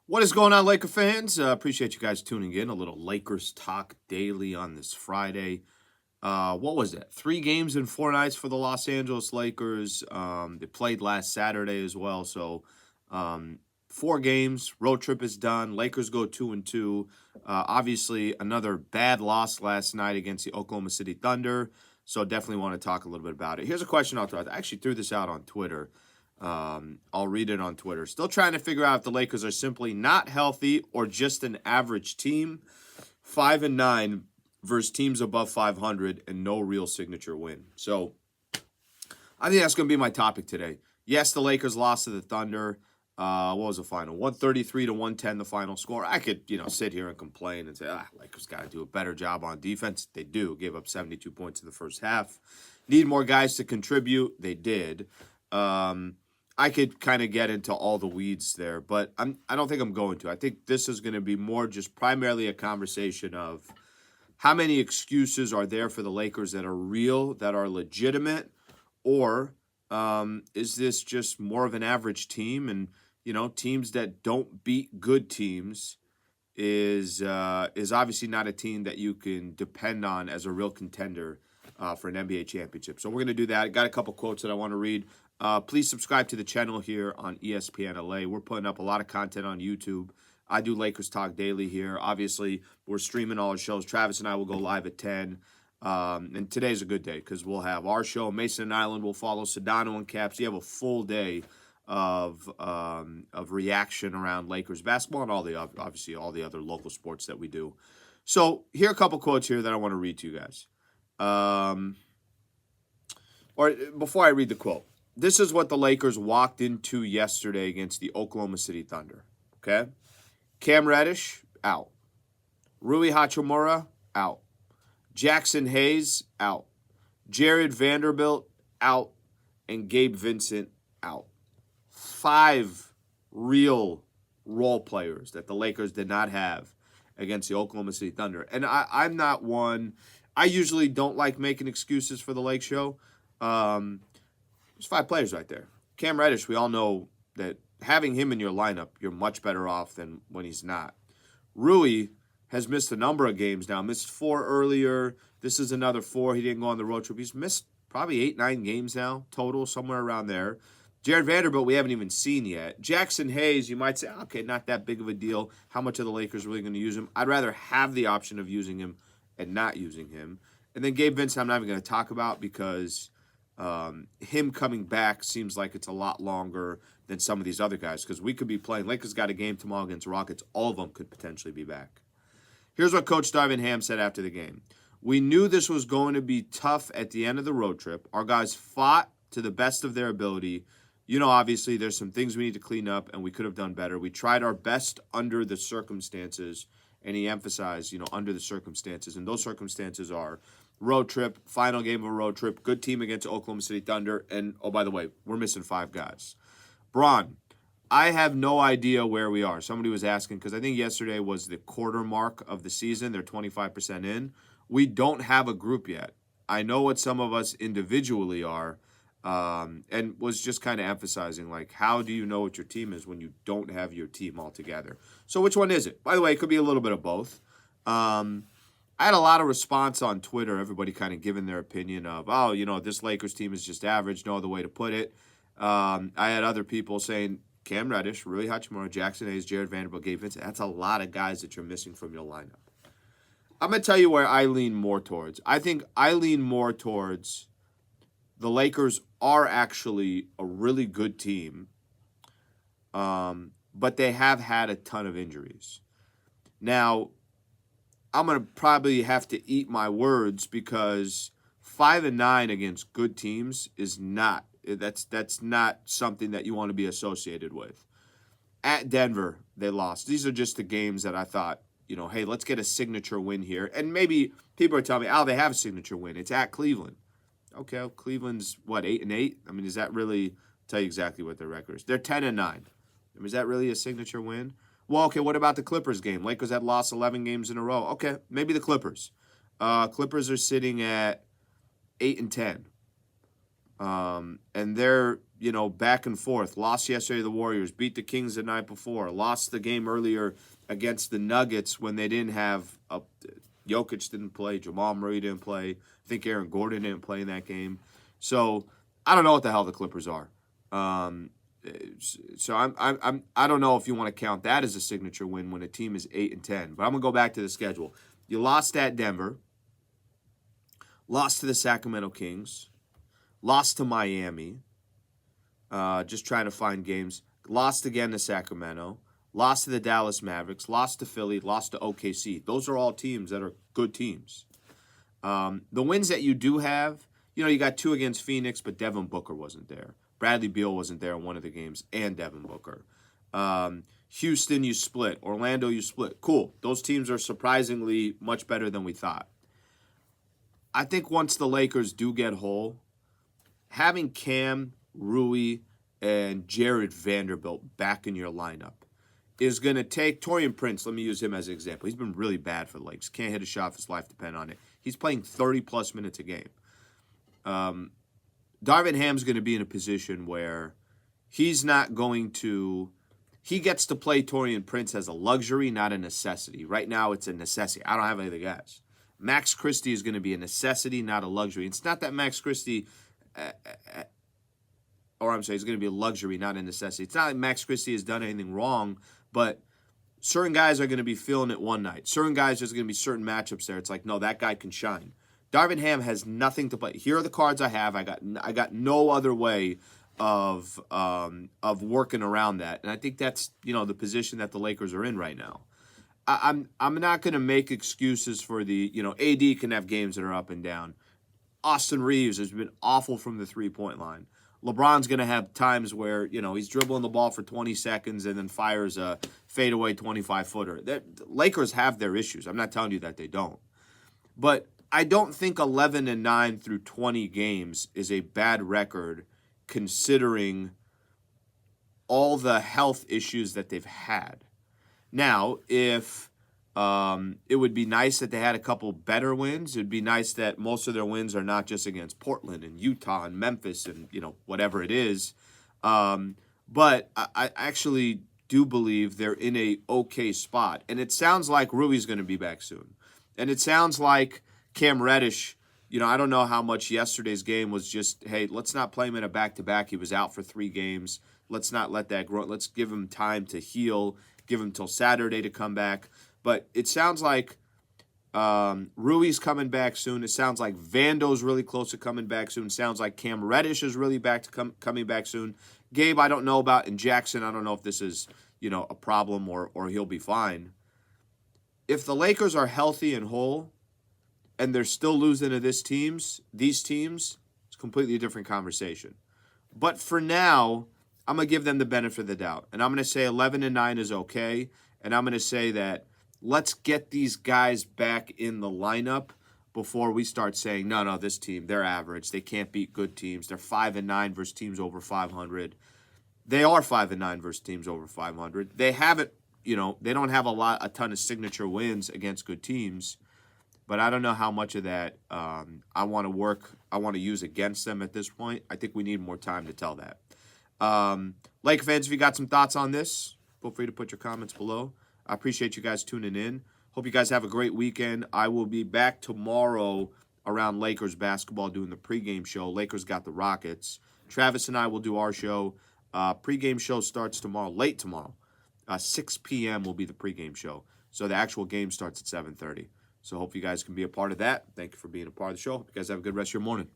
What is going on, Laker fans? Appreciate you guys tuning in. A little Lakers talk daily on this Friday. What was it? 3 games in 4 nights for the Los Angeles Lakers. They played last Saturday as well. So, 4 games. Road trip is done. Lakers go 2-2. Obviously, another bad loss last night against the Oklahoma City Thunder. So, definitely want to talk a little bit about it. Here's a question I'll throw out. I actually threw this out on Twitter. I'll read it on Twitter. Still trying to figure out if the Lakers are simply not healthy or just an average team. 5-9 versus teams above 500 and no real signature win. So I think that's going to be my topic today. Yes, the Lakers lost to the Thunder. What was the final? 133-110, the final score. I could, sit here and complain and say, Lakers got to do a better job on defense. They do. Gave up 72 points in the first half. Need more guys to contribute. They did. I could kind of get into all the weeds there, but I don't think I'm going to. I think this is going to be more just primarily a conversation of how many excuses are there for the Lakers that are real, that are legitimate, or is this just more of an average team? And, teams that don't beat good teams is obviously not a team that you can depend on as a real contender for an NBA championship. So we're going to do that. I got a couple quotes that I want to read. Please subscribe to the channel here on ESPN LA. We're putting up a lot of content on YouTube. I do Lakers Talk daily here. Obviously, we're streaming all our shows. Travis and I will go live at 10. And today's a good day because we'll have our show. Mason and Island will follow. Sedano and Caps. You have a full day of reaction around Lakers basketball and obviously all the other local sports that we do. So here are a couple quotes here that I want to read to you guys. Or before I read the quote. This is what the Lakers walked into yesterday against the Oklahoma City Thunder. Okay? Cam Reddish, out. Rui Hachimura, out. Jackson Hayes, out. Jared Vanderbilt, out. And Gabe Vincent, out. 5 real role players that the Lakers did not have against the Oklahoma City Thunder. And I'm not one. I usually don't like making excuses for the Lake Show. There's 5 players right there. Cam Reddish, we all know that having him in your lineup, you're much better off than when he's not. Rui has missed a number of games now. Missed 4 earlier. This is another 4. He didn't go on the road trip. He's missed probably 8-9 games now total, somewhere around there. Jared Vanderbilt, we haven't even seen yet. Jackson Hayes, you might say, okay, not that big of a deal. How much are the Lakers really going to use him? I'd rather have the option of using him and not using him. And then Gabe Vincent, I'm not even going to talk about because him coming back seems like it's a lot longer than some of these other guys because we could be playing. Lakers got a game tomorrow against Rockets. All of them could potentially be back. Here's what Coach Darvin Ham said after the game. We knew this was going to be tough at the end of the road trip. Our guys fought to the best of their ability. Obviously there's some things we need to clean up and we could have done better. We tried our best under the circumstances, and he emphasized, under the circumstances. And those circumstances are road trip, final game of a road trip, good team against Oklahoma City Thunder, and, oh, by the way, we're missing 5 guys. Braun, I have no idea where we are. Somebody was asking, because I think yesterday was the quarter mark of the season. They're 25% in. We don't have a group yet. I know what some of us individually are, and was just kind of emphasizing, like, how do you know what your team is when you don't have your team all together? So which one is it? By the way, it could be a little bit of both. I had a lot of response on Twitter, everybody kind of giving their opinion of, this Lakers team is just average, no other way to put it. I had other people saying Cam Reddish, Rui Hachimura, Jackson Hayes, Jared Vanderbilt, Gabe Vincent. That's a lot of guys that you're missing from your lineup. I'm going to tell you where I lean more towards. I think I lean more towards the Lakers are actually a really good team, but they have had a ton of injuries. Now, I'm going to probably have to eat my words because 5-9 against good teams is not that's not something that you want to be associated with. At Denver, they lost. These are just the games that I thought, hey, let's get a signature win here. And maybe people are telling me, they have a signature win. It's at Cleveland. Okay, well, Cleveland's, 8-8? I mean, does that really tell you exactly what their record is? They're 10-9. I mean, is that really a signature win? Well, okay, what about the Clippers game? Lakers had lost 11 games in a row. Okay, maybe the Clippers. Clippers are sitting at 8-10. And they're back and forth. Lost yesterday to the Warriors, beat the Kings the night before, lost the game earlier against the Nuggets when they didn't have Jokic didn't play, Jamal Murray didn't play. I think Aaron Gordon didn't play in that game. So I don't know what the hell the Clippers are. So I don't know if you want to count that as a signature win when a team is 8-10. But I'm gonna go back to the schedule. You lost at Denver, lost to the Sacramento Kings, lost to Miami. Just trying to find games. Lost again to Sacramento. Lost to the Dallas Mavericks. Lost to Philly. Lost to OKC. Those are all teams that are good teams. The wins that you do have, you got 2 against Phoenix, but Devin Booker wasn't there. Bradley Beal wasn't there in one of the games, and Devin Booker. Houston, you split. Orlando, you split. Cool. Those teams are surprisingly much better than we thought. I think once the Lakers do get whole, having Cam, Rui, and Jared Vanderbilt back in your lineup is going to take Taurean Prince. Let me use him as an example. He's been really bad for the Lakers. Can't hit a shot if his life depends on it. He's playing 30-plus minutes a game. Darvin Ham's going to be in a position where he's not going to – he gets to play Taurean Prince as a luxury, not a necessity. Right now it's a necessity. I don't have anything else. Max Christie is going to be a necessity, not a luxury. It's not that Max Christie or I'm sorry, it's going to be a luxury, not a necessity. It's not like Max Christie has done anything wrong, but certain guys are going to be feeling it one night. Certain guys, there's going to be certain matchups there. It's like, no, that guy can shine. Darvin Ham has nothing to play. Here are the cards I have. I got no other way of working around that, and I think that's the position that the Lakers are in right now. I'm not going to make excuses for the AD can have games that are up and down. Austin Reeves has been awful from the 3-point line. LeBron's going to have times where, he's dribbling the ball for 20 seconds and then fires a fadeaway 25-footer. The Lakers have their issues. I'm not telling you that they don't. But I don't think 11-9 through 20 games is a bad record considering all the health issues that they've had. Now, if it would be nice that they had a couple better wins. It would be nice that most of their wins are not just against Portland and Utah and Memphis and, whatever it is. But I actually do believe they're in a okay spot. And it sounds like Rui's going to be back soon. And it sounds like Cam Reddish, I don't know how much yesterday's game was just, hey, let's not play him in a back-to-back. He was out for 3 games. Let's not let that grow. Let's give him time to heal, give him till Saturday to come back. But it sounds like Rui's coming back soon. It sounds like Vando's really close to coming back soon. It sounds like Cam Reddish is really back to coming back soon. Gabe, I don't know about, and Jackson, I don't know if this is, a problem or he'll be fine. If the Lakers are healthy and whole and they're still losing to these teams, it's a completely different conversation. But for now, I'm going to give them the benefit of the doubt. And I'm going to say 11-9 is okay. And I'm going to say that let's get these guys back in the lineup before we start saying, no, this team, they're average. They can't beat good teams. They're 5-9 versus teams over 500. They are 5-9 versus teams over 500. They haven't, they don't have a ton of signature wins against good teams. But I don't know how much of that I want to use against them at this point. I think we need more time to tell that. Lake fans, if you got some thoughts on this, feel free to put your comments below. I appreciate you guys tuning in. Hope you guys have a great weekend. I will be back tomorrow around Lakers basketball doing the pregame show. Lakers got the Rockets. Travis and I will do our show. Pregame show starts tomorrow, late tomorrow. 6 p.m. will be the pregame show. So the actual game starts at 7:30. So hope you guys can be a part of that. Thank you for being a part of the show. Hope you guys have a good rest of your morning.